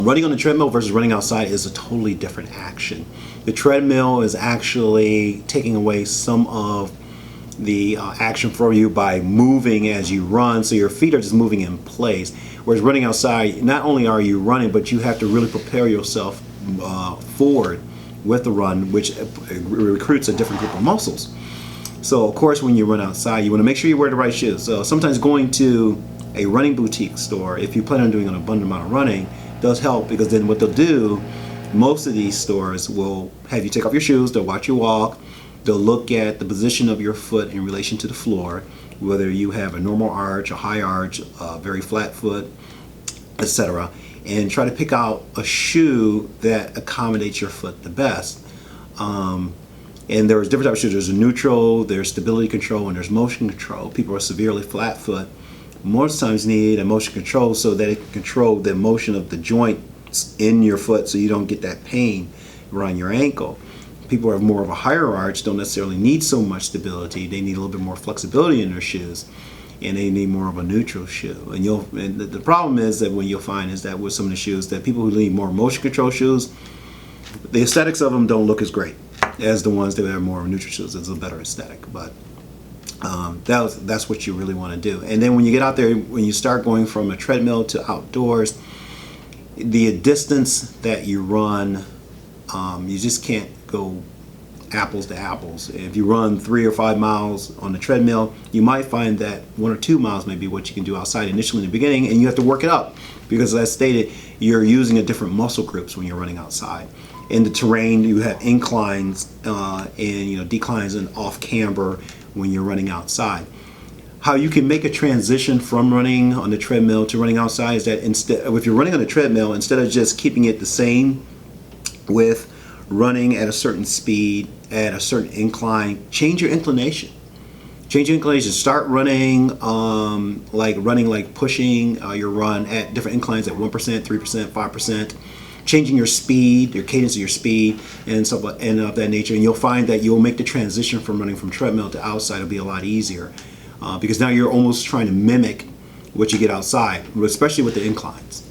Running on the treadmill versus running outside is a totally different action. The treadmill is actually taking away some of the action for you by moving as you run, so your feet are just moving in place. Whereas running outside, not only are you running, but you have to really prepare yourself forward with the run, which recruits a different group of muscles. So of course, when you run outside, you want to make sure you wear the right shoes. So sometimes going to a running boutique store, if you plan on doing an abundant amount of running, does help, because then what they'll do, most of these stores will have you take off your shoes, they'll watch you walk, they'll look at the position of your foot in relation to the floor, whether you have a normal arch, a high arch, a very flat foot, etc., and try to pick out a shoe that accommodates your foot the best. And there's different types of shoes. There's a neutral, there's stability control, and there's motion control. People are severely flat foot most times need a motion control so that it can control the motion of the joints in your foot, so you don't get that pain around your ankle. People who have more of a higher arch don't necessarily need so much stability. They need a little bit more flexibility in their shoes, and they need more of a neutral shoe. And the problem is that what you'll find is that with some of the shoes, that people who need more motion control shoes, the aesthetics of them don't look as great as the ones that have more neutral shoes. It's a better aesthetic, but that's what you really want to do. And then when you get out there, when you start going from a treadmill to outdoors, the distance that you run, you just can't go apples to apples. If you run 3 or 5 miles on the treadmill, you might find that 1 or 2 miles may be what you can do outside initially in the beginning, and you have to work it up, because as stated, you're using a different muscle groups when you're running outside. In the terrain, you have inclines and declines and off camber when you're running outside. How you can make a transition from running on the treadmill to running outside is that if you're running on the treadmill, instead of just keeping it the same with running at a certain speed, at a certain incline, change your inclination. Change your inclination. Start running like pushing your run at different inclines at 1%, 3%, 5%. Changing your speed, your cadence of your speed, and stuff of that nature, and you'll find that you'll make the transition from running from treadmill to outside will be a lot easier, because now you're almost trying to mimic what you get outside, especially with the inclines.